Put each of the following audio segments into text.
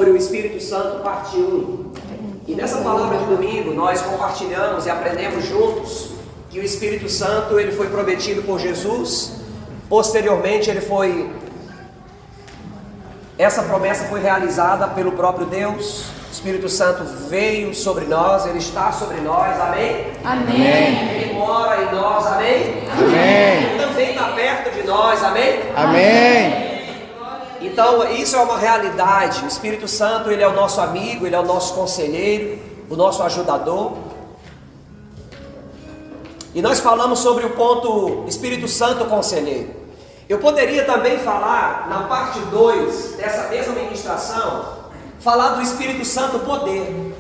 sobre o Espírito Santo, parte 1. E nessa palavra de domingo nós compartilhamos e aprendemos juntos que o Espírito Santo ele foi prometido por Jesus. Posteriormente essa promessa foi realizada pelo próprio Deus. O Espírito Santo veio sobre nós, ele está sobre nós, amém? Amém. Ele mora em nós, amém? Amém. Ele também está perto de nós, amém? Amém. Então isso é uma realidade. O Espírito Santo ele é o nosso amigo, ele é o nosso conselheiro, o nosso ajudador. E nós falamos sobre o ponto Espírito Santo conselheiro. Eu poderia também falar na parte 2 dessa mesma ministração, falar do Espírito Santo poder,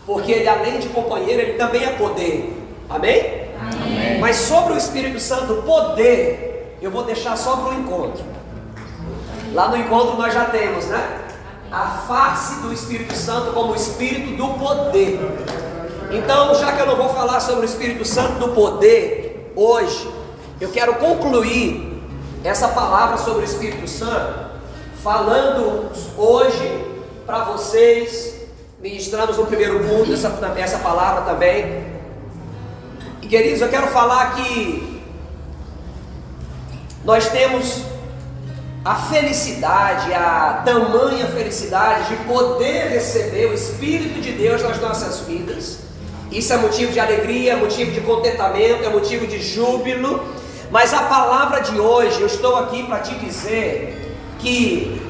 porque ele além de companheiro, ele também é poder, amém? Amém. Mas sobre o Espírito Santo poder, eu vou deixar só para o encontro. Lá no encontro nós já temos, né? A face do Espírito Santo como o Espírito do poder. Então, já que eu não vou falar sobre o Espírito Santo do poder hoje, eu quero concluir essa palavra sobre o Espírito Santo, falando hoje para vocês, ministramos no primeiro culto essa palavra também. E queridos, eu quero falar que nós temos a felicidade, a tamanha felicidade de poder receber o Espírito de Deus nas nossas vidas. Isso é motivo de alegria, é motivo de contentamento, é motivo de júbilo. Mas a palavra de hoje, eu estou aqui para te dizer que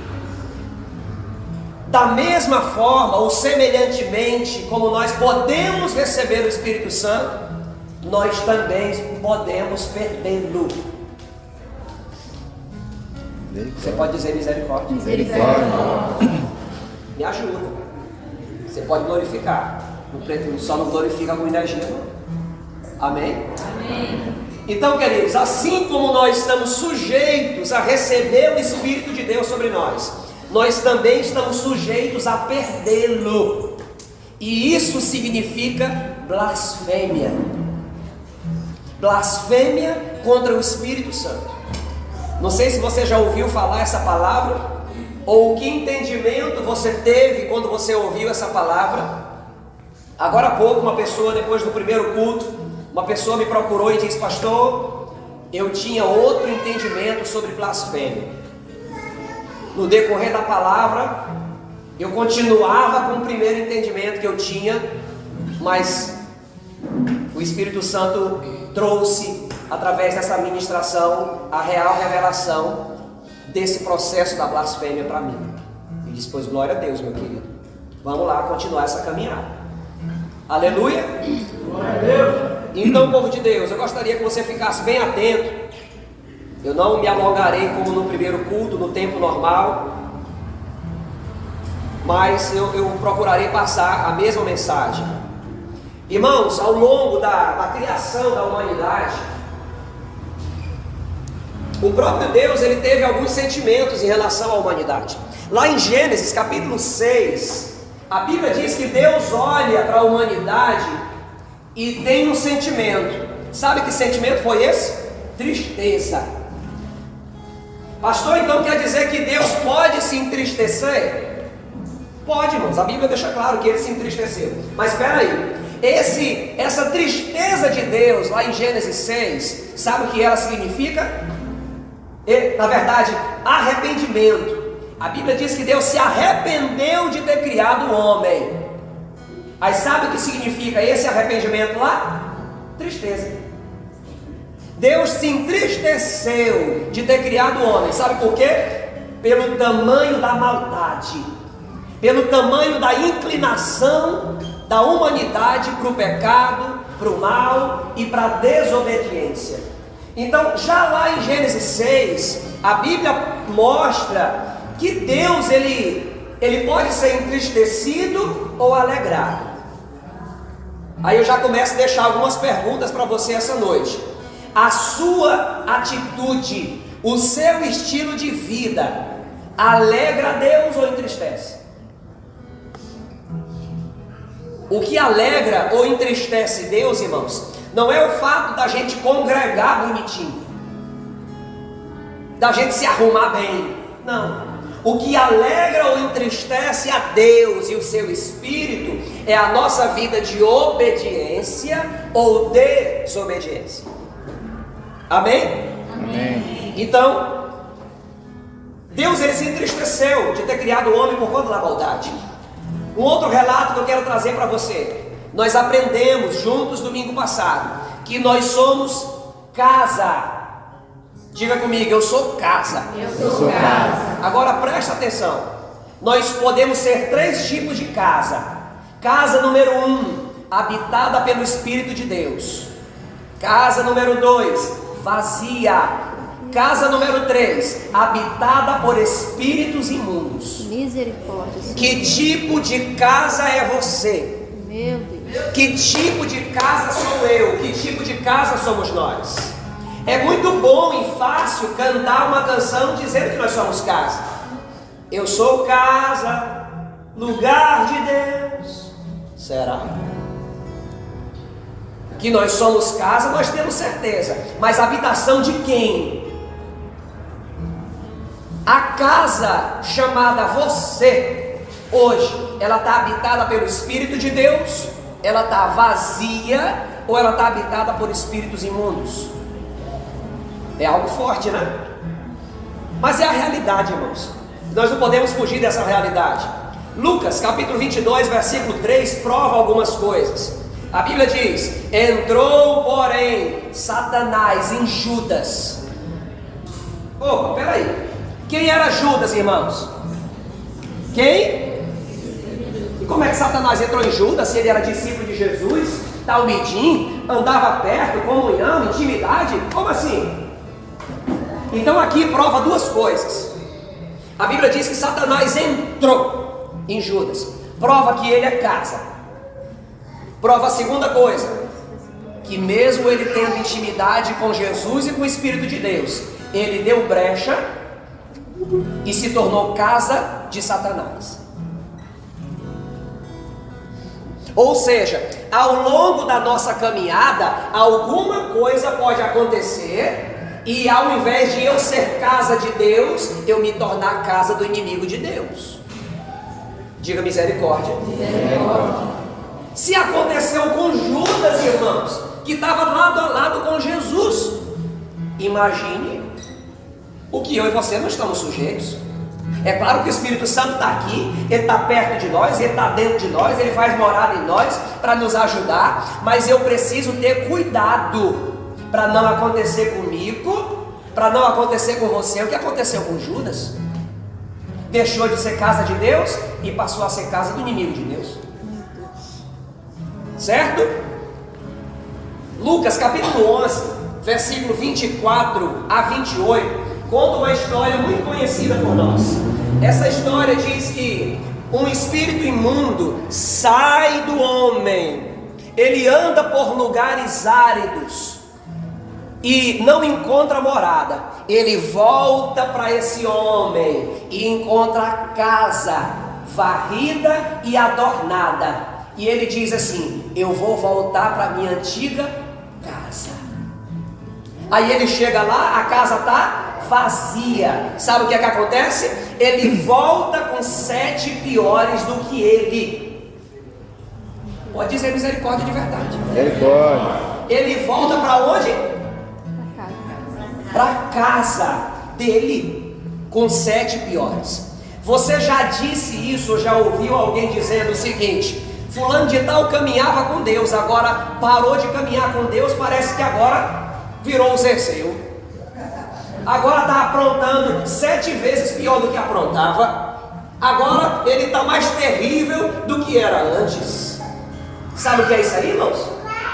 da mesma forma ou semelhantemente como nós podemos receber o Espírito Santo, nós também podemos perdê-lo. Você pode dizer misericórdia? Misericórdia. Me ajuda. Você pode glorificar. Só não glorifica com energia. Amém? Amém. Então, queridos, assim como nós estamos sujeitos a receber o Espírito de Deus sobre nós, nós também estamos sujeitos a perdê-lo. E isso significa blasfêmia. Blasfêmia contra o Espírito Santo. Não sei se você já ouviu falar essa palavra, ou que entendimento você teve quando você ouviu essa palavra. Agora há pouco, uma pessoa, depois do primeiro culto, uma pessoa me procurou e disse: pastor, eu tinha outro entendimento sobre blasfêmia. No decorrer da palavra, eu continuava com o primeiro entendimento que eu tinha, mas o Espírito Santo trouxe, através dessa ministração, a real revelação desse processo da blasfêmia para mim. E disse: pois glória a Deus, meu querido, vamos lá continuar essa caminhada. Aleluia. Glória a Deus. Então, povo de Deus, eu gostaria que você ficasse bem atento. Eu não me alongarei como no primeiro culto, no tempo normal, mas eu procurarei passar a mesma mensagem. Irmãos, ao longo da criação da humanidade, o próprio Deus ele teve alguns sentimentos em relação à humanidade. Lá em Gênesis capítulo 6, a Bíblia diz que Deus olha para a humanidade e tem um sentimento. Sabe que sentimento foi esse? Tristeza. Pastor, então quer dizer que Deus pode se entristecer? Pode, irmãos, a Bíblia deixa claro que ele se entristeceu. Mas espera aí, essa tristeza de Deus lá em Gênesis 6, sabe o que ela significa? Na verdade, arrependimento. A Bíblia diz que Deus se arrependeu de ter criado o homem. Aí sabe o que significa esse arrependimento lá? Tristeza. Deus se entristeceu de ter criado o homem. Sabe por quê? Pelo tamanho da maldade, pelo tamanho da inclinação da humanidade para o pecado, para o mal e para a desobediência. Então, já lá em Gênesis 6, a Bíblia mostra que Deus ele pode ser entristecido ou alegrado. Aí eu já começo a deixar algumas perguntas para você essa noite. A sua atitude, o seu estilo de vida, alegra a Deus ou entristece? O que alegra ou entristece Deus, irmãos, não é o fato da gente congregar bonitinho, da gente se arrumar bem. Não. O que alegra ou entristece a Deus e o seu Espírito é a nossa vida de obediência ou desobediência. Amém? Amém. Então, Deus ele se entristeceu de ter criado o homem por conta da maldade. Um outro relato que eu quero trazer para você. Nós aprendemos juntos domingo passado que nós somos casa. Diga comigo, eu sou casa. Eu sou casa. Agora presta atenção. Nós podemos ser 3 tipos de casa. Casa número 1, habitada pelo Espírito de Deus. Casa número 2, vazia. Casa número 3, habitada por espíritos imundos. Misericórdia. Que tipo de casa é você? Meu Deus. Que tipo de casa sou eu? Que tipo de casa somos nós? É muito bom e fácil cantar uma canção dizendo que nós somos casa. Eu sou casa, lugar de Deus. Será? Que nós somos casa, nós temos certeza. Mas a habitação de quem? A casa chamada você, hoje, ela está habitada pelo Espírito de Deus? Ela está vazia ou ela está habitada por espíritos imundos? É algo forte, né? Mas é a realidade, irmãos. Nós não podemos fugir dessa realidade. Lucas capítulo 22, versículo 3 prova algumas coisas. A Bíblia diz: entrou, porém, Satanás em Judas. Opa, peraí. Quem era Judas, irmãos? Quem? E como é que Satanás entrou em Judas? Se ele era discípulo de Jesus, talmidim, andava perto, comunhão, intimidade? Como assim? Então aqui prova 2 coisas. A Bíblia diz que Satanás entrou em Judas. Prova que ele é casa. Prova a segunda coisa, que mesmo ele tendo intimidade com Jesus e com o Espírito de Deus, ele deu brecha e se tornou casa de Satanás. Ou seja, ao longo da nossa caminhada, alguma coisa pode acontecer e ao invés de eu ser casa de Deus, eu me tornar casa do inimigo de Deus. Diga misericórdia. Misericórdia. Se aconteceu com Judas, irmãos, que estava lado a lado com Jesus, imagine o que eu e você não estamos sujeitos. É claro que o Espírito Santo está aqui, ele está perto de nós, ele está dentro de nós, ele faz morada em nós para nos ajudar, mas eu preciso ter cuidado para não acontecer comigo, para não acontecer com você o que aconteceu com Judas. Deixou de ser casa de Deus e passou a ser casa do inimigo de Deus. Certo? Lucas capítulo 11, versículo 24 a 28, conta uma história muito conhecida por nós. Essa história diz que um espírito imundo sai do homem, ele anda por lugares áridos e não encontra morada. Ele volta para esse homem e encontra a casa varrida e adornada. E ele diz assim: eu vou voltar para a minha antiga casa. Aí ele chega lá, a casa está vazia. Sabe o que é que acontece? Ele volta com 7 piores do que ele. Pode dizer misericórdia de verdade. Misericórdia. Ele volta para onde? Para casa dele com 7 piores. Você já disse isso, ou já ouviu alguém dizendo o seguinte: fulano de tal caminhava com Deus, agora parou de caminhar com Deus, parece que agora virou o Zezeu. Agora está aprontando 7 vezes pior do que aprontava. Agora ele está mais terrível do que era antes. Sabe o que é isso aí, irmãos?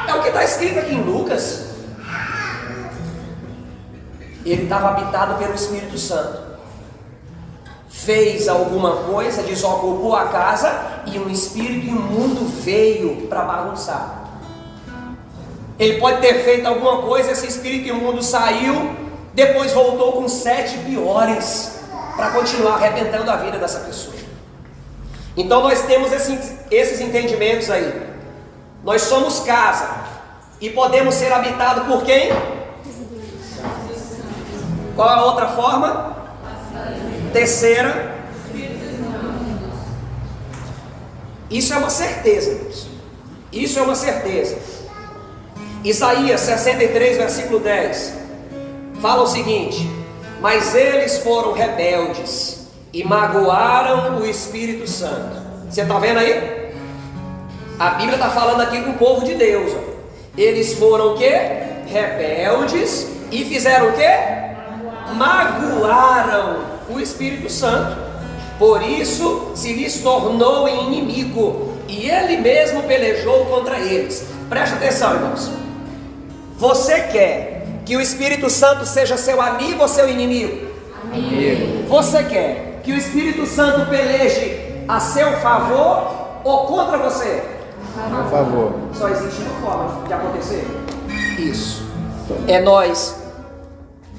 É o que está escrito aqui em Lucas. Ele estava habitado pelo Espírito Santo. Fez alguma coisa, desocupou a casa e um espírito imundo veio para bagunçar. Ele pode ter feito alguma coisa, esse espírito imundo saiu, depois voltou com 7 piores para continuar arrebentando a vida dessa pessoa. Então nós temos esses entendimentos aí. Nós somos casa e podemos ser habitados por quem? Qual a outra forma? Terceira, Isso é uma certeza, irmãos. Isso é uma certeza. Isaías 63, versículo 10 fala o seguinte: mas eles foram rebeldes e magoaram o Espírito Santo. Você está vendo aí? A Bíblia está falando aqui com o povo de Deus, ó. Eles foram o quê? Rebeldes e fizeram o quê? Magoaram o Espírito Santo. Por isso se lhes tornou inimigo, e ele mesmo pelejou contra eles. Preste atenção, irmãos. Você quer que o Espírito Santo seja seu amigo ou seu inimigo? Amigo. Você quer que o Espírito Santo peleje a seu favor ou contra você? Por favor. Só existe uma forma de acontecer isso. É nós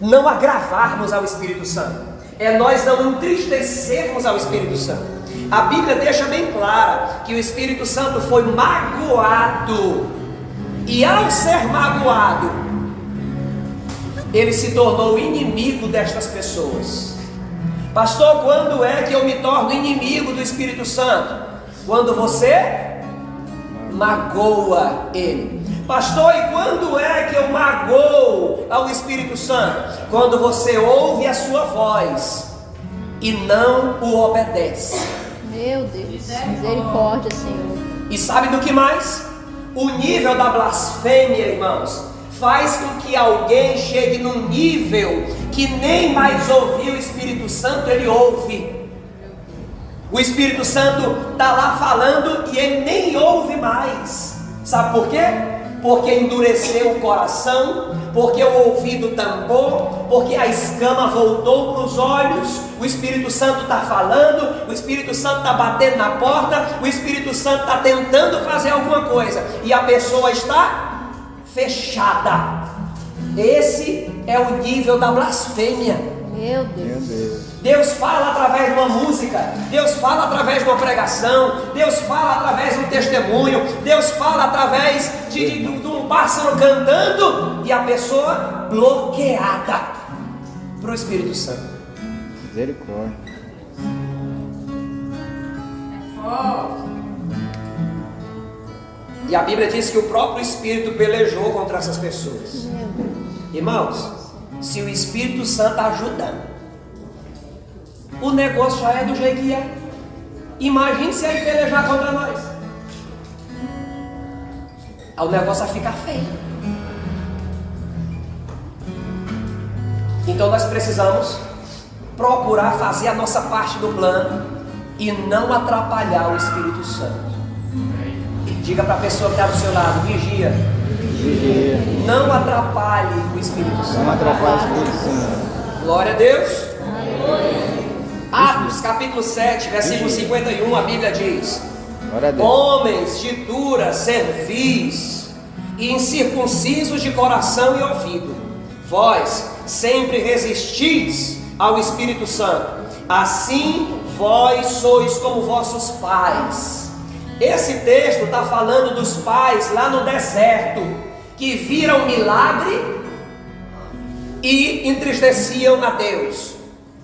não agravarmos ao Espírito Santo. É nós não entristecermos ao Espírito Santo. A Bíblia deixa bem clara que o Espírito Santo foi magoado. E ao ser magoado, ele se tornou inimigo destas pessoas. Pastor, quando é que eu me torno inimigo do Espírito Santo? Quando você magoa ele. Pastor, e quando é que eu magoo ao Espírito Santo? Quando você ouve a sua voz e não o obedece. Meu Deus, misericórdia, Senhor. E sabe do que mais? O nível da blasfêmia, irmãos, faz com que alguém chegue num nível que nem mais ouvir o Espírito Santo ele ouve. O Espírito Santo está lá falando e ele nem ouve mais. Sabe por quê? Porque endureceu o coração, porque o ouvido tampou, porque a escama voltou para os olhos. O Espírito Santo está falando, o Espírito Santo está batendo na porta, o Espírito Santo está tentando fazer alguma coisa e a pessoa está fechada. Esse é o nível da blasfêmia. Meu Deus. Deus fala através de uma música, Deus fala através de uma pregação, Deus fala através de um testemunho, Deus fala através de um pássaro cantando e a pessoa bloqueada para o Espírito Santo. Misericórdia. E a Bíblia diz que o próprio Espírito pelejou contra essas pessoas. Irmãos, se o Espírito Santo está ajudando, o negócio já é do jeito que é. Imagine se ele pelejar contra nós. O negócio vai ficar feio. Então nós precisamos procurar fazer a nossa parte do plano e não atrapalhar o Espírito Santo. E diga para a pessoa que está do seu lado: vigia. Vigia. Não atrapalhe o Espírito Santo. Não atrapalhe o Espírito Santo. Glória a Deus. Atos capítulo 7, versículo 51, a Bíblia diz: Glória a Deus. homens de dura cerviz e incircuncisos de coração e ouvido, vós sempre resistis ao Espírito Santo, assim vós sois como vossos pais. Esse texto está falando dos pais lá no deserto, que viram milagre e entristeciam a Deus.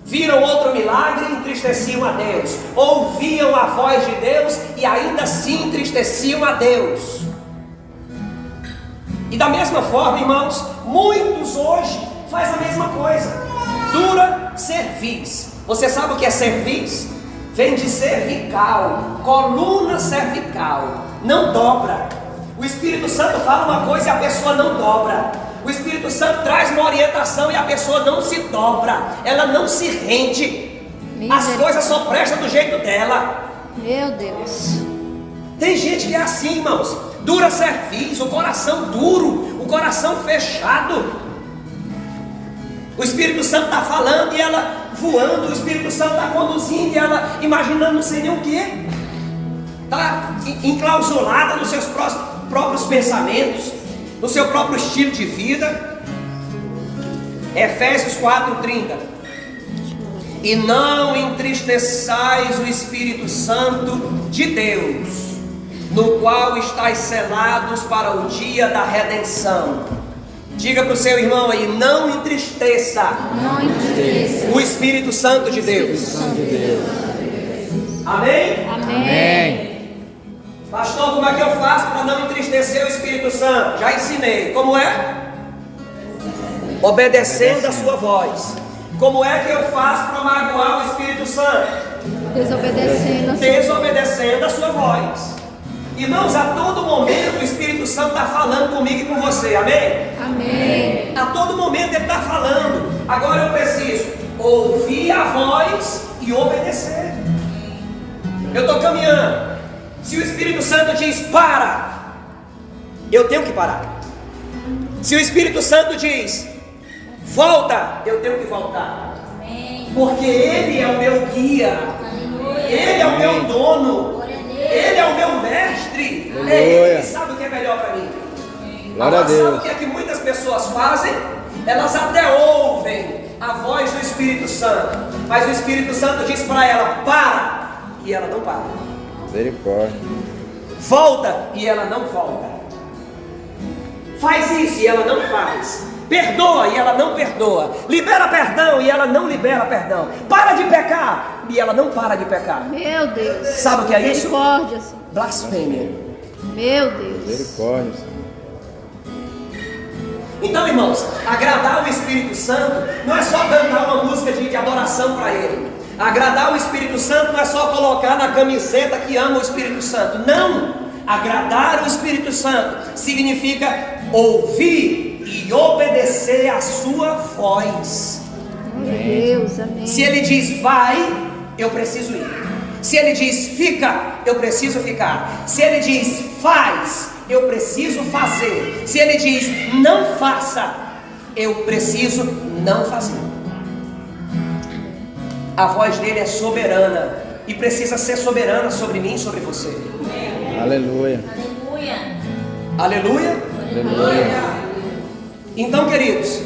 Viram outro milagre e entristeciam a Deus. Ouviam a voz de Deus e ainda assim entristeciam a Deus. E da mesma forma, irmãos, muitos hoje fazem a mesma coisa. Dura cerviz. Você sabe o que é cerviz? Vem de cervical, coluna cervical. Não dobra. O Espírito Santo fala uma coisa e a pessoa não dobra. O Espírito Santo traz uma orientação e a pessoa não se dobra, ela não se rende. As coisas só prestam do jeito dela. Meu Deus. Tem gente que é assim, irmãos. Dura cerviz, o coração duro, o coração fechado. O Espírito Santo está falando e ela voando. O Espírito Santo está conduzindo e ela imaginando não sei nem o que. Está enclausulada nos seus próprios pensamentos, no seu próprio estilo de vida. Efésios 4:30. E não entristeçais o Espírito Santo de Deus, no qual estáis selados para o dia da redenção. Diga para o seu irmão aí: não entristeça, o Espírito Santo de Deus. Santo de Deus. Amém? Amém. entristecer o Espírito Santo? Já ensinei. Como é? Obedecendo a sua voz. Como é que eu faço para magoar o Espírito Santo? Desobedecendo a sua voz. Irmãos, a todo momento o Espírito Santo está falando comigo e com você, amém? Amém. A todo momento ele está falando. Agora eu preciso ouvir a voz e obedecer. Eu estou caminhando. Se o Espírito Santo diz para, eu tenho que parar. Se o Espírito Santo diz volta, eu tenho que voltar. Porque Ele é o meu guia. Ele é o meu dono. Ele é o meu mestre. É Ele que sabe o que é melhor para mim. Glória a Deus. Sabe o que é que muitas pessoas fazem? Elas até ouvem a voz do Espírito Santo, mas o Espírito Santo diz para ela para, e ela não para. Misericórdia. Volta, e ela não volta. Faz isso, e ela não faz. Perdoa, e ela não perdoa. Libera perdão, e ela não libera perdão. Para de pecar, e ela não para de pecar. Meu Deus. Sabe o que é isso? Misericórdia, Senhor. Blasfêmia. Meu Deus. Misericórdia, Senhor. Então, irmãos, agradar o Espírito Santo não é só cantar uma música de adoração para Ele. Agradar o Espírito Santo não é só colocar na camiseta que ama o Espírito Santo. Não! Agradar o Espírito Santo significa ouvir e obedecer a sua voz. Meu Deus, amém. Se Ele diz vai, eu preciso ir. Se Ele diz fica, eu preciso ficar. Se Ele diz faz, eu preciso fazer. Se Ele diz não faça, eu preciso não fazer. A voz dele é soberana e precisa ser soberana sobre mim e sobre você. Aleluia. Aleluia. Aleluia. Então, queridos,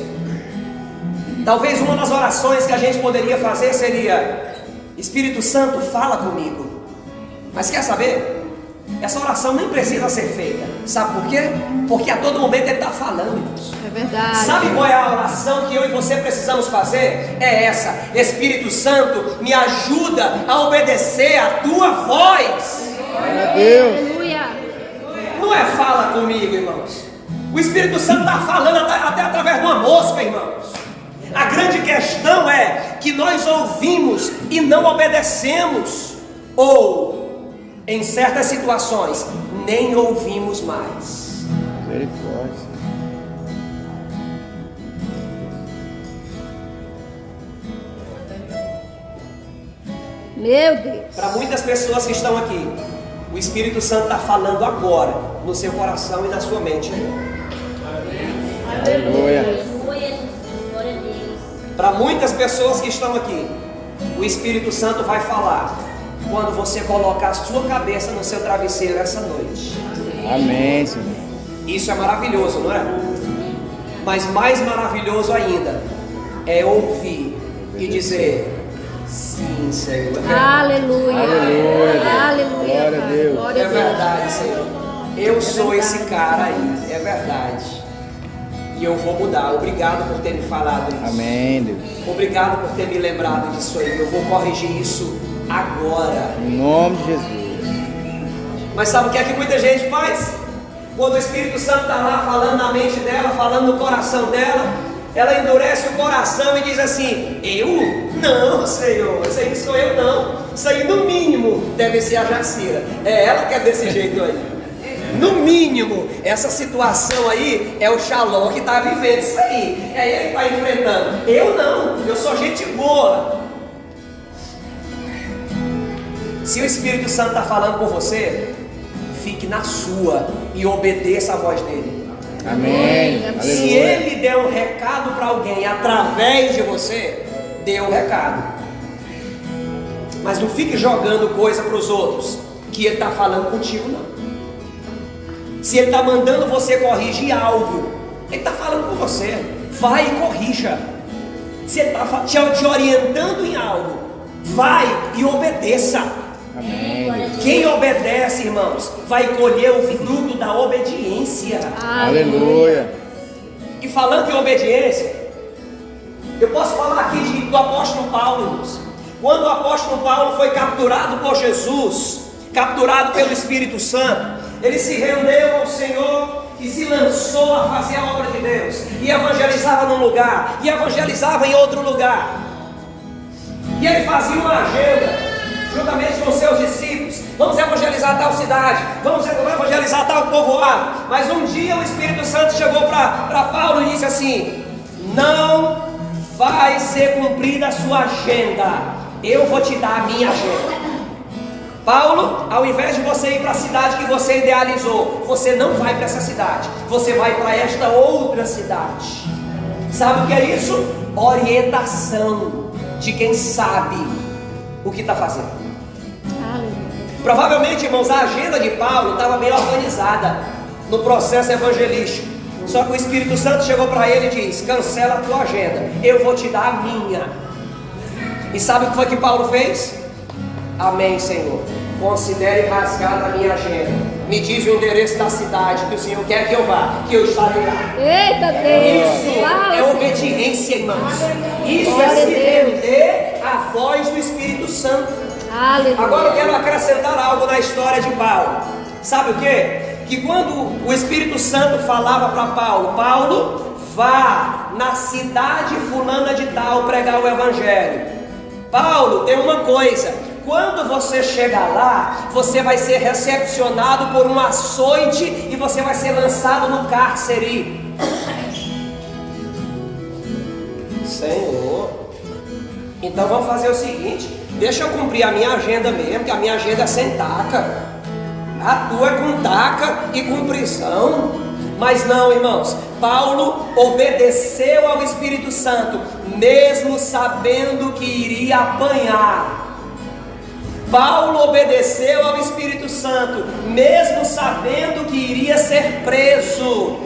talvez uma das orações que a gente poderia fazer seria: Espírito Santo, fala comigo. Mas quer saber? Essa oração nem precisa ser feita. Sabe por quê? Porque a todo momento Ele está falando, irmãos. É verdade. Sabe qual é a oração que eu e você precisamos fazer? É essa: Espírito Santo, me ajuda a obedecer a tua voz. Glória a Deus. Aleluia. Não é fala comigo, irmãos. O Espírito Santo está falando até através de uma mosca, irmãos. A grande questão é que nós ouvimos e não obedecemos, ou em certas situações nem ouvimos mais. Misericórdia. Meu Deus. Para muitas pessoas que estão aqui, o Espírito Santo está falando agora no seu coração e na sua mente. Aleluia. Para muitas pessoas que estão aqui, o Espírito Santo vai falar quando você colocar a sua cabeça no seu travesseiro essa noite. Amém, Senhor. Isso é maravilhoso, não é? Mas mais maravilhoso ainda é ouvir e dizer: sim, Senhor. Aleluia. Aleluia. Aleluia. Glória a Pai. Deus. Glória É a Deus. verdade, Senhor. Eu sou esse cara aí, é verdade. E eu vou mudar. Obrigado por ter me falado isso. Amém, Deus. Obrigado por ter me lembrado disso aí. Eu vou corrigir isso agora. Em nome de Jesus. Mas sabe o que é que muita gente faz? Quando o Espírito Santo está lá falando na mente dela, falando no coração dela, ela endurece o coração e diz assim: eu? Não, Senhor, isso aí não sou eu não. Isso aí no mínimo deve ser a Jacira. É ela que é desse jeito aí. No mínimo, essa situação aí é o Shalom que está vivendo isso aí. É ele que está enfrentando. Eu não, eu sou gente boa. Se o Espírito Santo está falando com você, fique na sua e obedeça a voz dele. Amém. Se Aleluia. ele der um recado para alguém através de você, dê o recado. Mas não fique jogando coisa para os outros que ele está falando contigo, não. Se ele está mandando você corrigir algo, ele está falando com você. Vai e corrija. Se ele está te orientando em algo, vai e obedeça. Amém, Deus. Quem obedece, irmãos, vai colher o fruto da obediência. Aleluia. E falando em obediência, eu posso falar aqui do apóstolo Paulo, irmãos. Quando o apóstolo Paulo foi capturado por Jesus, capturado pelo Espírito Santo, ele se rendeu ao Senhor e se lançou a fazer a obra de Deus, e evangelizava num lugar, e evangelizava em outro lugar, e ele fazia uma agenda juntamente com seus discípulos: vamos evangelizar tal cidade, vamos evangelizar tal povoado. Mas um dia o Espírito Santo chegou para Paulo e disse assim: não vai ser cumprida a sua agenda, eu vou te dar a minha agenda. Paulo, ao invés de você ir para a cidade que você idealizou, você não vai para essa cidade, você vai para esta outra cidade. Sabe o que é isso? Orientação de quem sabe o que está fazendo. Provavelmente, irmãos, a agenda de Paulo estava bem organizada no processo evangelístico. Só que o Espírito Santo chegou para ele e disse: cancela a tua agenda, eu vou te dar a minha. E sabe o que foi que Paulo fez? Amém, Senhor, considere rasgada a minha agenda, me diz o endereço da cidade que o Senhor quer que eu vá, que eu estarei lá. Eita Deus! Isso é obediência, irmãos. Isso é se render à voz do Espírito Santo. Aleluia. Agora eu quero acrescentar algo na história de Paulo. Sabe o que? Que quando o Espírito Santo falava para Paulo: Paulo, vá na cidade fulana de tal pregar o Evangelho. Paulo, tem uma coisa: quando você chegar lá, você vai ser recepcionado por um açoite e você vai ser lançado no cárcere. Senhor, então vamos fazer o seguinte: deixa eu cumprir a minha agenda mesmo, que a minha agenda é sem taca. A tua é com taca e com prisão. Mas não, irmãos, Paulo obedeceu ao Espírito Santo, mesmo sabendo que iria apanhar. Paulo obedeceu ao Espírito Santo, mesmo sabendo que iria ser preso.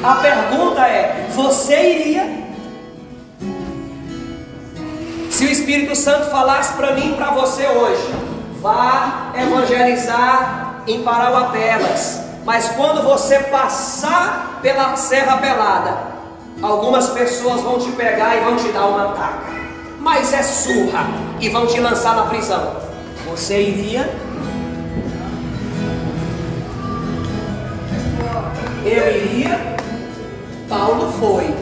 A pergunta é: você iria? Se o Espírito Santo falasse para mim e para você hoje: vá evangelizar em Parauapelas, mas quando você passar pela Serra Pelada, algumas pessoas vão te pegar e vão te dar uma taca, mas é surra, e vão te lançar na prisão, você iria? Eu iria? Paulo foi.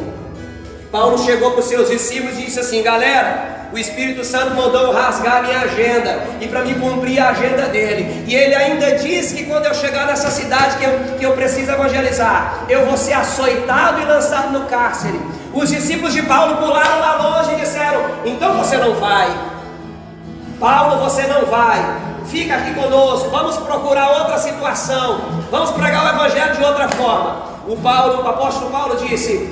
Paulo chegou para os seus discípulos e disse assim: galera, o Espírito Santo mandou eu rasgar a minha agenda, e para me cumprir a agenda dele, e ele ainda disse que quando eu chegar nessa cidade que eu preciso evangelizar, eu vou ser açoitado e lançado no cárcere. Os discípulos de Paulo pularam lá longe e disseram: então você não vai. Paulo, você não vai, fica aqui conosco, vamos procurar outra situação, vamos pregar o evangelho de outra forma. O apóstolo Paulo disse: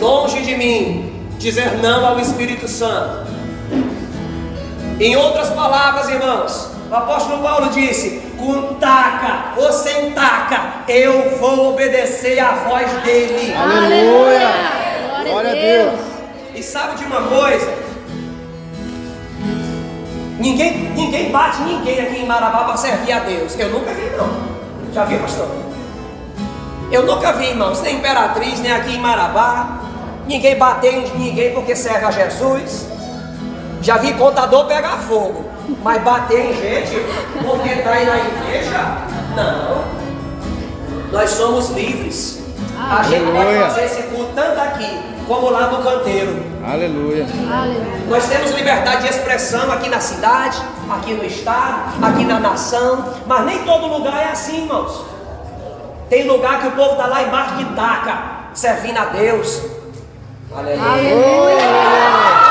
longe de mim dizer não ao Espírito Santo. Em outras palavras, irmãos, o apóstolo Paulo disse: com taca ou sem taca, eu vou obedecer à voz dele. Aleluia! Glória a Deus! E sabe de uma coisa? Ninguém bate ninguém aqui em Marabá para servir a Deus. Eu nunca vi, não. Já viu, pastor? Eu nunca vi, irmãos, nem Imperatriz, nem aqui em Marabá, ninguém bater em ninguém porque serve a Jesus. Já vi contador pegar fogo, mas bater em gente porque está aí na igreja, não. Nós somos livres. A gente pode fazer esse culto tanto aqui como lá no canteiro. Aleluia. Nós temos liberdade de expressão aqui na cidade, aqui no estado, aqui na nação, mas nem todo lugar é assim, irmãos. Tem lugar que o povo está lá embaixo de taca, servindo a Deus. Aleluia. Aleluia.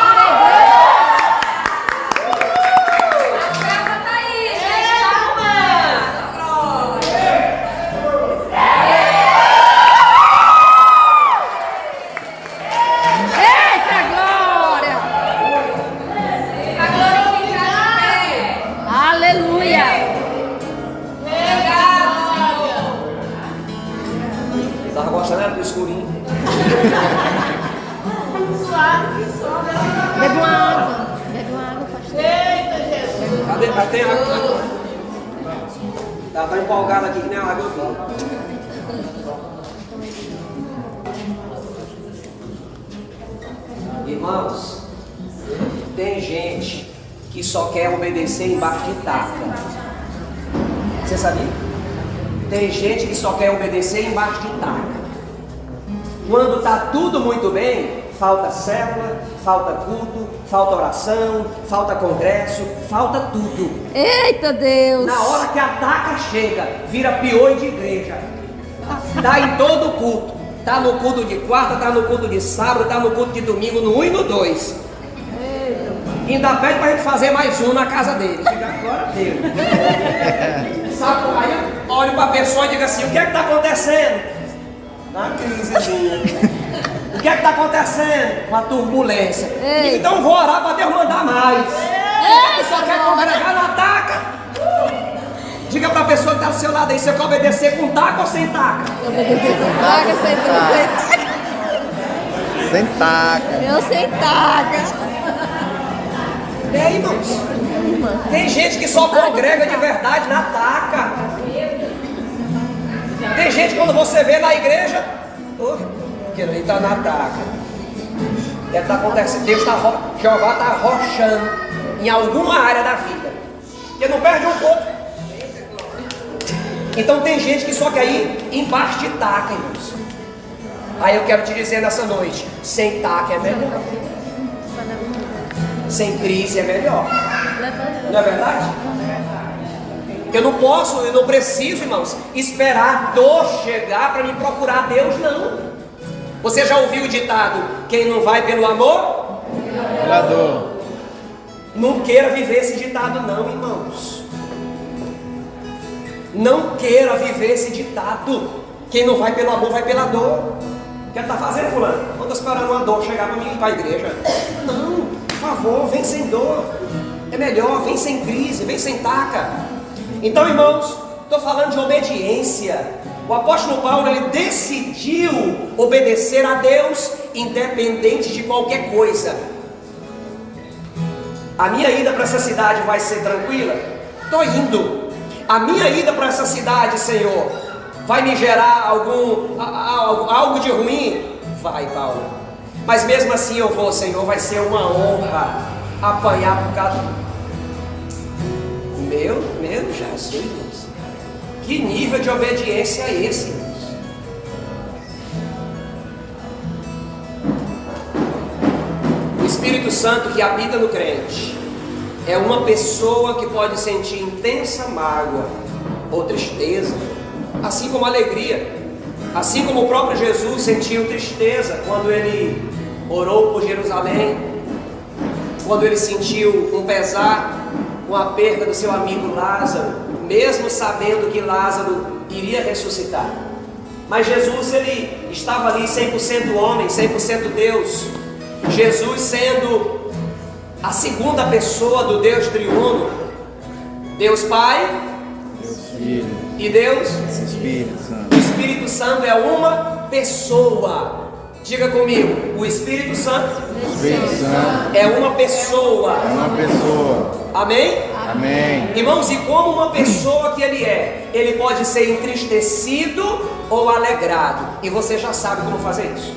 Bebe uma água, pastor. Eita, Jesus. Cadê? Mas tem água. Ela está empolgada aqui que nem a água. Irmãos, tem gente que só quer obedecer embaixo de taca. Você sabia? Tem gente que só quer obedecer embaixo de taca. Quando está tudo muito bem, falta célula, falta culto, falta oração, falta congresso, falta tudo. Eita Deus! Na hora que a taca chega, vira piolho de igreja. Está em todo culto. Está no culto de quarta, está no culto de sábado, está no culto de domingo, no 1 e no 2. Ainda pede para a gente fazer mais um na casa dele. Fica agora Deus. Sabe, aí eu olho para a pessoa e digo assim: o que é que está acontecendo? Na crisezinha. O que é que está acontecendo? Uma turbulência. Ei. Então vou orar para Deus mandar mais. Ei, Só quer congregar na taca. Diga para a pessoa que está do seu lado aí: você quer obedecer com taca ou sem taca? Obedecer com taca, sem taca. Sem taca. Eu sem taca. E aí, irmãos? Tem gente que só congrega de verdade na taca. Tem gente, quando você vê na igreja, que ele está na taca. Deve estar acontecendo. Jeová está arrochando em alguma área da vida. Porque não perde um pouco. Então tem gente que só quer ir embaixo de taca, irmãos. Aí eu quero te dizer nessa noite: sem taca é melhor. Sem crise é melhor. Não é verdade? Eu não preciso, irmãos, esperar dor chegar para me procurar Deus, não. Você já ouviu o ditado: quem não vai pelo amor? Pela dor. Não queira viver esse ditado, não, irmãos. Não queira viver esse ditado: quem não vai pelo amor, vai pela dor. O que está fazendo, fulano? Não estou esperando uma dor chegar para mim ir para a igreja. Não, por favor, vem sem dor. É melhor, vem sem crise, vem sem taca. Então, irmãos, estou falando de obediência. O apóstolo Paulo, ele decidiu obedecer a Deus, independente de qualquer coisa. A minha ida para essa cidade vai ser tranquila? Estou indo. A minha ida para essa cidade, Senhor, vai me gerar algo de ruim? Vai, Paulo. Mas mesmo assim eu vou, Senhor. Vai ser uma honra apanhar por causa meu Jesus, irmãos. Que nível de obediência é esse, irmãos? O Espírito Santo que habita no crente é uma pessoa que pode sentir intensa mágoa ou tristeza, assim como alegria. Assim como o próprio Jesus sentiu tristeza quando ele orou por Jerusalém, quando ele sentiu um pesar com a perda do seu amigo Lázaro, mesmo sabendo que Lázaro iria ressuscitar. Mas Jesus, ele estava ali 100% homem, 100% Deus. Jesus sendo a segunda pessoa do Deus triuno, Deus Pai, Deus Filho e Deus Espírito Santo. O Espírito Santo é uma pessoa. Diga comigo: o Espírito Santo é uma pessoa. É uma pessoa. Amém? Amém. Irmãos, e como uma pessoa que ele pode ser entristecido ou alegrado. E você já sabe como fazer isso.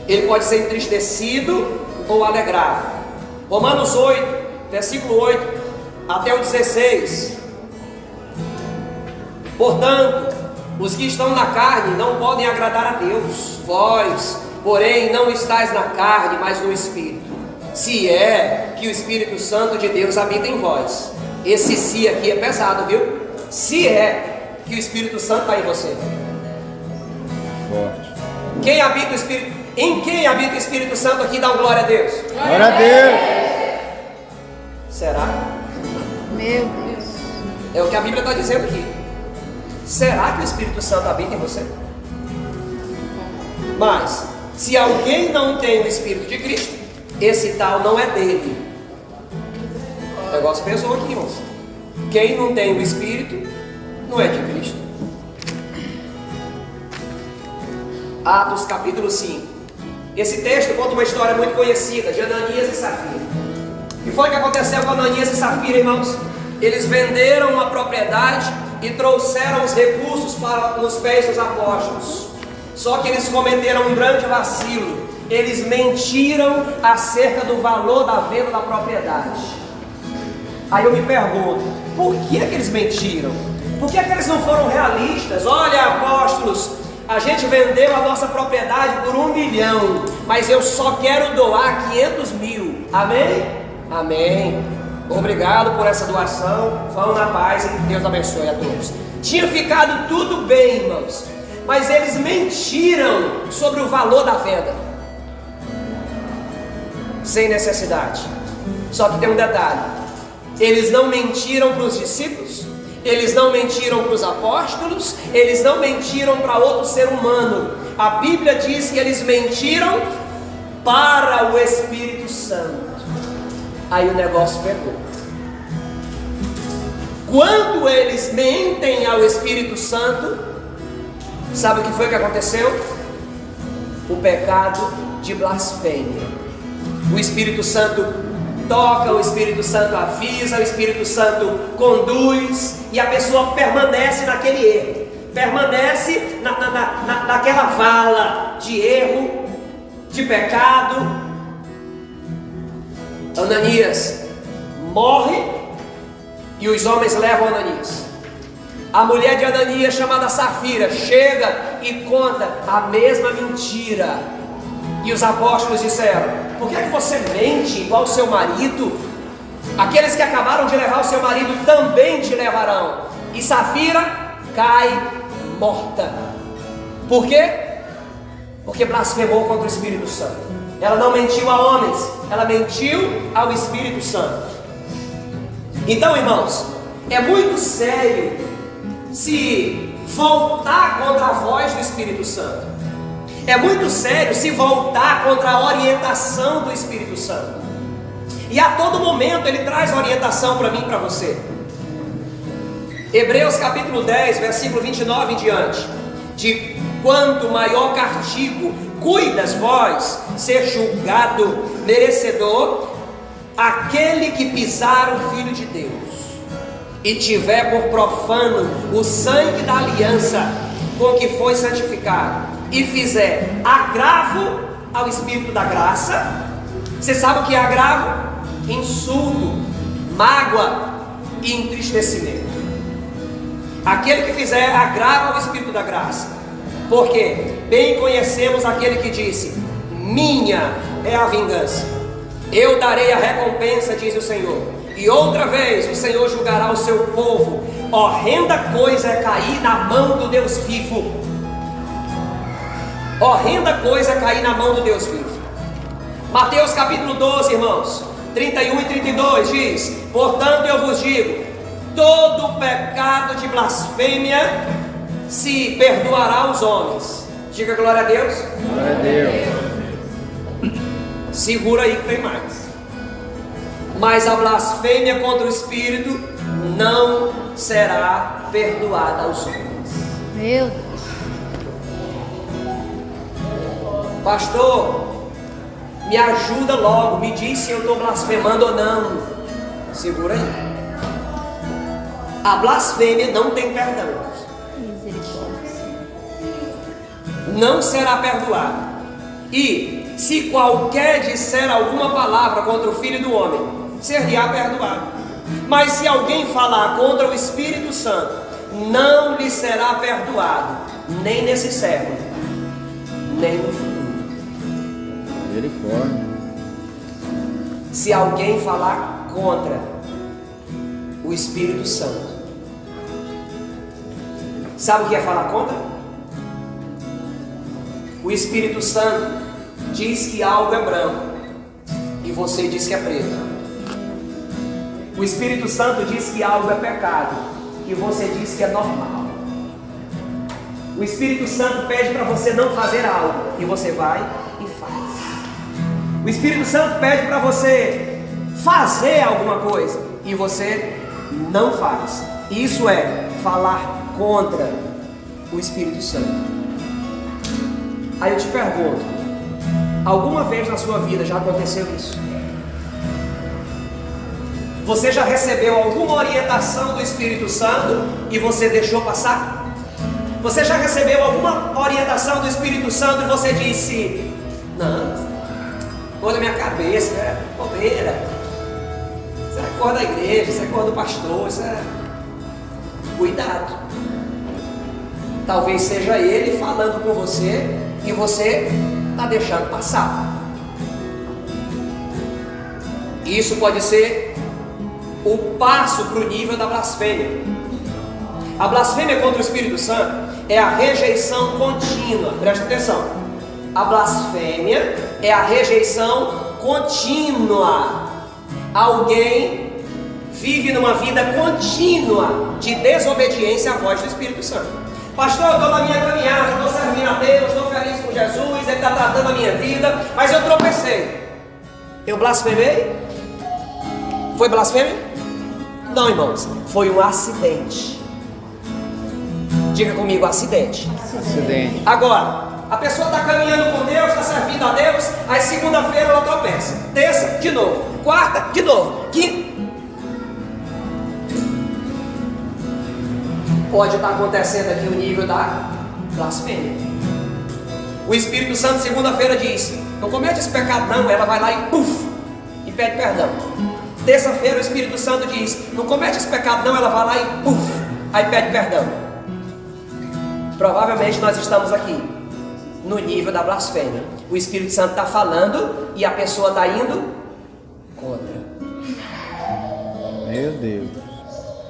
Ele pode ser entristecido ou alegrado. Romanos 8, versículo 8 até o 16. Portanto, os que estão na carne não podem agradar a Deus. Vós, porém, não estáis na carne, mas no Espírito. Se é que o Espírito Santo de Deus habita em vós. Esse "se" aqui é pesado, viu? Se é que o Espírito Santo está em você. Forte. Quem habita o Espírito? Em quem habita o Espírito Santo aqui? Dá um glória a Deus. Glória a Deus. Será? Meu Deus. É o que a Bíblia está dizendo aqui. Será que o Espírito Santo habita em você? Mas, se alguém não tem o Espírito de Cristo, esse tal não é dele. O negócio pesou aqui, irmãos. Quem não tem o Espírito, não é de Cristo. Atos capítulo 5. Esse texto conta uma história muito conhecida de Ananias e Safira. O que foi que aconteceu com Ananias e Safira, irmãos? Eles venderam uma propriedade e trouxeram os recursos para nos pés dos apóstolos. Só que eles cometeram um grande vacilo. Eles mentiram acerca do valor da venda da propriedade. Aí eu me pergunto, por que eles mentiram? Por que eles não foram realistas? Olha, apóstolos, a gente vendeu a nossa propriedade por 1 milhão, mas eu só quero doar 500 mil. Amém? Amém. Obrigado por essa doação. Vão na paz e Deus abençoe a todos. Tinha ficado tudo bem, irmãos, mas eles mentiram sobre o valor da venda, sem necessidade. Só que tem um detalhe: eles não mentiram para os discípulos, eles não mentiram para os apóstolos, eles não mentiram para outro ser humano. A Bíblia diz que eles mentiram para o Espírito Santo. Aí o negócio pegou. Quando eles mentem ao Espírito Santo, sabe o que foi que aconteceu? O pecado de blasfêmia. O Espírito Santo toca, o Espírito Santo avisa, o Espírito Santo conduz, e a pessoa permanece naquele erro, permanece naquela vala de erro, de pecado. Ananias morre e os homens levam Ananias. A mulher de Ananias, chamada Safira, chega e conta a mesma mentira. E os apóstolos disseram: por que é que você mente igual o seu marido? Aqueles que acabaram de levar o seu marido também te levarão. E Safira cai morta. Por quê? Porque blasfemou contra o Espírito Santo. Ela não mentiu a homens, ela mentiu ao Espírito Santo. Então, irmãos, é muito sério se voltar contra a voz do Espírito Santo. É muito sério se voltar contra a orientação do Espírito Santo. E a todo momento ele traz orientação para mim e para você. Hebreus capítulo 10, versículo 29 em diante: de quanto maior castigo cuidas vós ser julgado merecedor aquele que pisar o Filho de Deus e tiver por profano o sangue da aliança com que foi santificado, e fizer agravo ao Espírito da graça. Você sabe o que é agravo? Insulto, mágoa e entristecimento. Aquele que fizer agravo ao Espírito da graça, porque bem conhecemos aquele que disse: minha é a vingança, eu darei a recompensa, diz o Senhor. E outra vez o Senhor julgará o seu povo. Horrenda coisa é cair na mão do Deus vivo. Horrenda coisa é cair na mão do Deus vivo. Mateus capítulo 12, irmãos, 31 e 32 diz: portanto eu vos digo, todo pecado de blasfêmia se perdoará aos homens. Diga glória a Deus. Glória a Deus. Segura aí que tem mais. Mas a blasfêmia contra o Espírito não será perdoada aos homens. Meu Deus. Pastor, me ajuda logo, me diz se eu estou blasfemando ou não. Segura aí. A blasfêmia não tem perdão. Misericórdia. Não será perdoado. E se qualquer disser alguma palavra contra o Filho do Homem, ser-lhe-á perdoado. Mas se alguém falar contra o Espírito Santo, não lhe será perdoado, nem nesse século, nem no futuro. Misericórdia. Se alguém falar contra o Espírito Santo, sabe o que é falar contra? O Espírito Santo diz que algo é branco e você diz que é preto. O Espírito Santo diz que algo é pecado e você diz que é normal. O Espírito Santo pede para você não fazer algo e você vai e faz. O Espírito Santo pede para você fazer alguma coisa e você não faz. Isso é falar contra o Espírito Santo. Aí eu te pergunto, alguma vez na sua vida já aconteceu isso? Você já recebeu alguma orientação do Espírito Santo e você deixou passar? Você já recebeu alguma orientação do Espírito Santo e você disse: não, cor da minha cabeça, é bobeira, isso é cor da igreja, isso é cor do pastor, isso é... Cuidado. Talvez seja ele falando com você e você está deixando passar. Isso pode ser o passo para o nível da blasfêmia. A blasfêmia contra o Espírito Santo é a rejeição contínua. Presta atenção. A blasfêmia é a rejeição contínua. Alguém vive numa vida contínua de desobediência à voz do Espírito Santo. Pastor, eu estou na minha caminhada, estou servindo a Deus, estou feliz com Jesus, Ele está tratando a minha vida, mas eu tropecei. Eu blasfemei? Foi blasfêmia? Não, irmãos, foi um acidente. Diga comigo, acidente. Acidente. Agora, a pessoa está caminhando com Deus, está servindo a Deus, aí segunda-feira ela tropeça, terça, de novo, quarta, de novo, quinta. Pode estar acontecendo aqui o nível da blasfêmia. O Espírito Santo segunda-feira diz: não comete esse pecado não, ela vai lá e puf, e pede perdão. Terça-feira o Espírito Santo diz: não comete esse pecado não, ela vai lá e puf, aí pede perdão. Provavelmente nós estamos aqui no nível da blasfêmia. O Espírito Santo está falando e a pessoa está indo contra. Meu Deus,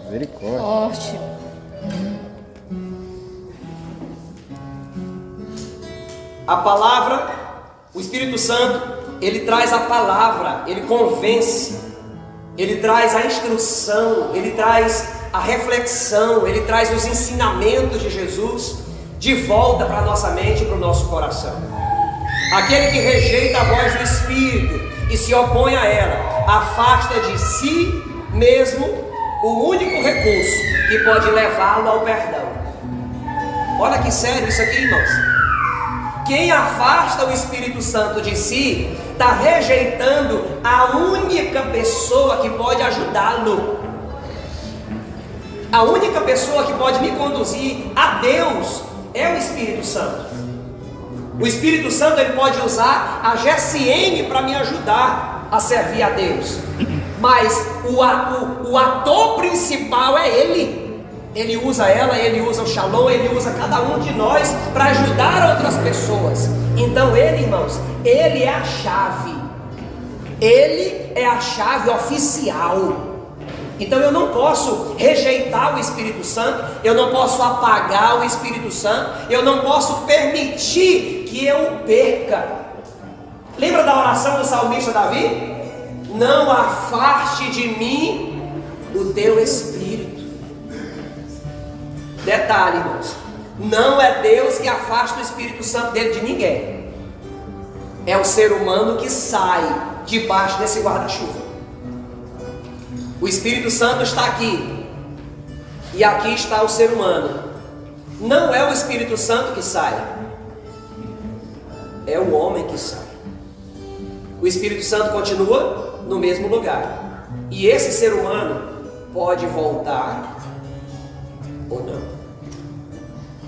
misericórdia. Forte. A palavra, o Espírito Santo, ele traz a palavra, ele convence, ele traz a instrução, ele traz a reflexão, ele traz os ensinamentos de Jesus de volta para a nossa mente e para o nosso coração. Aquele que rejeita a voz do Espírito e se opõe a ela, afasta de si mesmo o único recurso que pode levá-lo ao perdão. Olha que sério isso aqui, irmãos. Quem afasta o Espírito Santo de si está rejeitando a única pessoa que pode ajudá-lo. A única pessoa que pode me conduzir a Deus é o Espírito Santo. O Espírito Santo ele pode usar a GSM para me ajudar a servir a Deus, mas o ator principal é Ele. Ele usa ela, Ele usa o Shalom, Ele usa cada um de nós para ajudar outras pessoas. Então Ele, irmãos, Ele é a chave. Ele é a chave oficial. Então eu não posso rejeitar o Espírito Santo, eu não posso apagar o Espírito Santo, eu não posso permitir que eu o perca. Lembra da oração do salmista Davi? Não afaste de mim o teu Espírito. Detalhe, irmãos, não é Deus que afasta o Espírito Santo dele de ninguém. É o ser humano que sai debaixo desse guarda-chuva. O Espírito Santo está aqui, e aqui está o ser humano. Não é o Espírito Santo que sai, é o homem que sai. O Espírito Santo continua no mesmo lugar, e esse ser humano pode voltar ou não.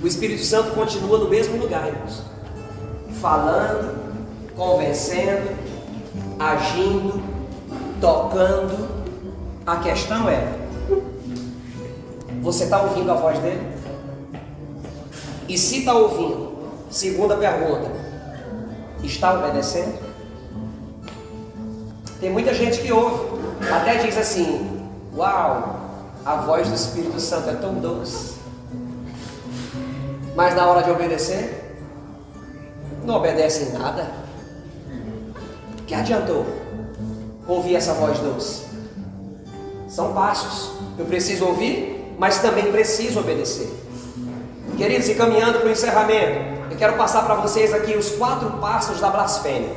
O Espírito Santo continua no mesmo lugar, irmãos, falando, convencendo, agindo, tocando. A questão é: você está ouvindo a voz dele? E se está ouvindo, segunda pergunta, está obedecendo? Tem muita gente que ouve, até diz assim: uau, a voz do Espírito Santo é tão doce. Mas na hora de obedecer, não obedece em nada. Que adiantou ouvir essa voz doce? São passos. Eu preciso ouvir, mas também preciso obedecer. Queridos, e caminhando para o encerramento, eu quero passar para vocês aqui os 4 passos da blasfêmia.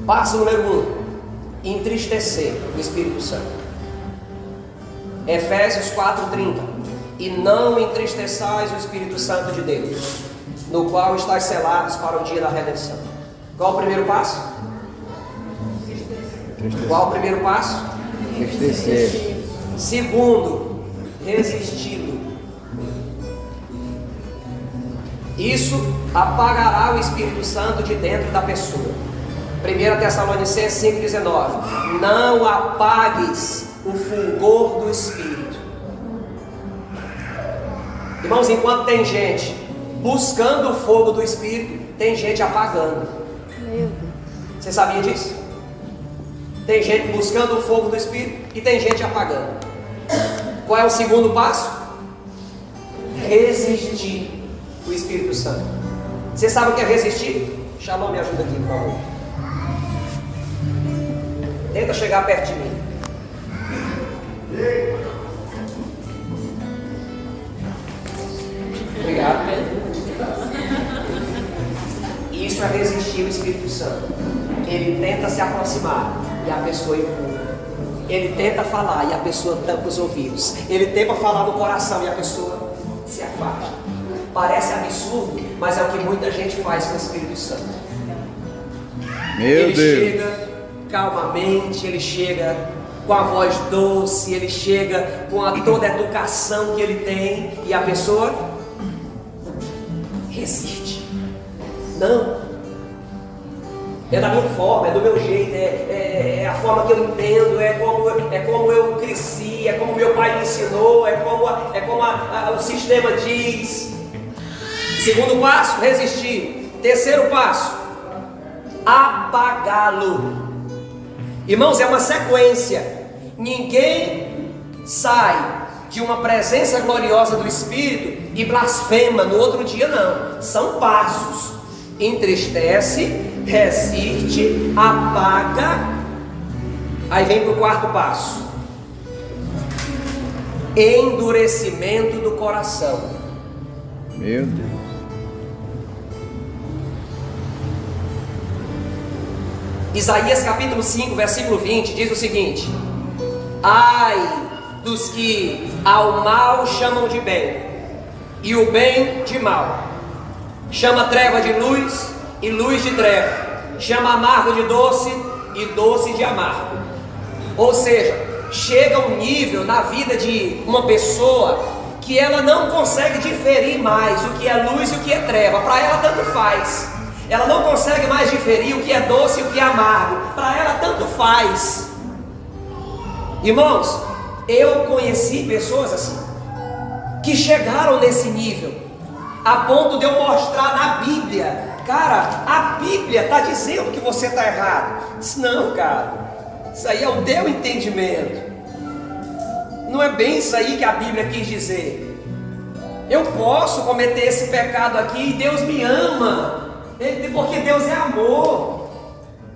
Passo número 1: entristecer o Espírito Santo. Efésios 4:30. E não entristeçais o Espírito Santo de Deus, no qual estáis selados para o dia da redenção. Qual o primeiro passo? Qual o primeiro passo? Entristecer. Segundo, resisti-lo. Isso apagará o Espírito Santo de dentro da pessoa. 1 Tessalonicenses 5,19. Não apagues o fulgor do Espírito. Irmãos, enquanto tem gente buscando o fogo do Espírito, tem gente apagando. Meu Deus. Você sabia disso? Tem gente buscando o fogo do Espírito e tem gente apagando. Qual é o segundo passo? Resistir o Espírito Santo. Você sabe o que é resistir? Shalom, me ajuda aqui, por favor. Tenta chegar perto de mim. Obrigado, Pedro. Isso é resistir o Espírito Santo. Ele tenta se aproximar e a pessoa empurra. Ele tenta falar e a pessoa tampa os ouvidos. Ele tenta falar no coração e a pessoa se afasta. Parece absurdo, mas é o que muita gente faz com o Espírito Santo. Ele chega calmamente, ele chega com a voz doce, ele chega com toda a educação que ele tem e a pessoa resiste. Não. É da minha forma, é do meu jeito, é a forma que eu entendo, é como eu cresci, é como meu pai me ensinou, é como o sistema diz. Segundo passo, resistir. Terceiro passo, apagá-lo. Irmãos, é uma sequência. Ninguém sai de uma presença gloriosa do Espírito e blasfema no outro dia, não. São passos. Entristece, resiste, apaga. Aí vem para o quarto passo: endurecimento do coração. Meu Deus. Isaías capítulo 5, versículo 20 diz o seguinte: ai dos que ao mal chamam de bem e o bem de mal, chama treva de luz e luz de treva, chama amargo de doce e doce de amargo. Ou seja, chega um nível na vida de uma pessoa que ela não consegue diferir mais o que é luz e o que é treva. Para ela tanto faz. Ela não consegue mais diferir o que é doce e o que é amargo. Para ela tanto faz. Irmãos, eu conheci pessoas assim, que chegaram nesse nível, a ponto de eu mostrar na Bíblia: cara, a Bíblia está dizendo que você está errado. Eu disse: não, cara, isso aí é o teu entendimento. Não é bem isso aí que a Bíblia quis dizer. Eu posso cometer esse pecado aqui e Deus me ama, porque Deus é amor.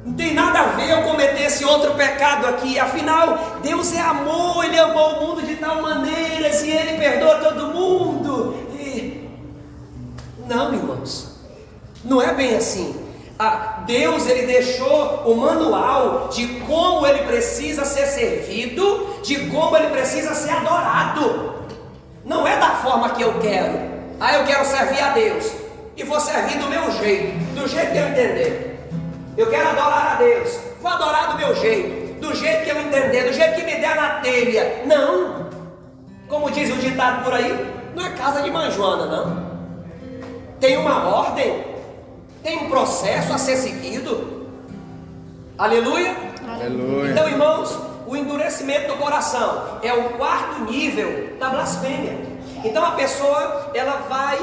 Não tem nada a ver eu cometer esse outro pecado aqui. Afinal, Deus é amor. Ele amou o mundo de tal maneira, se Ele perdoa todo mundo. Não, irmãos, não é bem assim. Deus, Ele deixou o manual de como Ele precisa ser servido, de como Ele precisa ser adorado. Não é da forma que eu quero. Eu quero servir a Deus e vou servir do meu jeito, do jeito que eu entender. Eu quero adorar a Deus, vou adorar do meu jeito, do jeito que eu entender, do jeito que me der na telha. Não, como diz o ditado por aí, não é casa de mãe Joana, não. Tem uma ordem, tem um processo a ser seguido. Aleluia? Aleluia. Então, irmãos, o endurecimento do coração é o quarto nível da blasfêmia. Então a pessoa, ela vai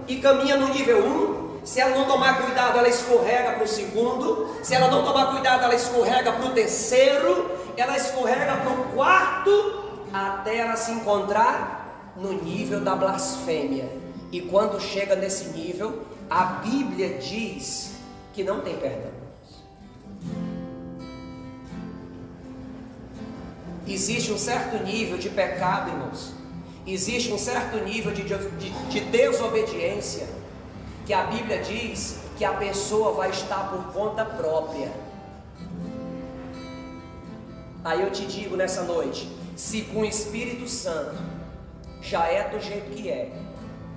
e caminha no nível 1. Se ela não tomar cuidado, ela escorrega para o segundo. Se ela não tomar cuidado, ela escorrega para o terceiro. Ela escorrega para o quarto, até ela se encontrar no nível da blasfêmia. E quando chega nesse nível, a Bíblia diz que não tem perdão. Existe um certo nível de pecado, irmãos. Existe um certo nível de desobediência, que a Bíblia diz que a pessoa vai estar por conta própria. Aí eu te digo nessa noite, se com o Espírito Santo já é do jeito que é,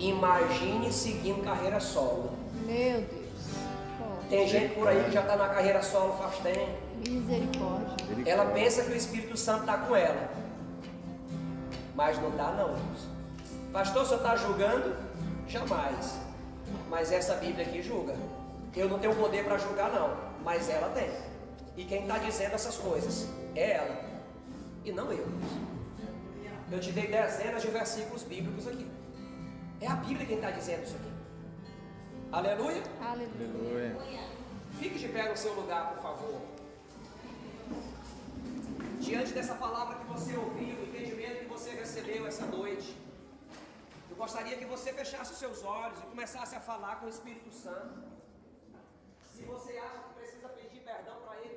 imagine seguindo carreira solo. Meu Deus. Tem gente por aí que já está na carreira solo faz tempo. Misericórdia. Ela pensa que o Espírito Santo está com ela, mas não está não. Pastor, o senhor está julgando? Jamais. Mas essa Bíblia aqui julga. Eu não tenho poder para julgar não, mas ela tem. E quem está dizendo essas coisas é ela. e não eu. Eu te dei dezenas de versículos bíblicos aqui. É a Bíblia quem está dizendo isso aqui. Aleluia. Aleluia. Aleluia. Fique de pé no seu lugar, por favor. Diante dessa palavra que você ouviu, o entendimento que você recebeu essa noite, eu gostaria que você fechasse os seus olhos e começasse a falar com o Espírito Santo. Se você acha que precisa pedir perdão para Ele,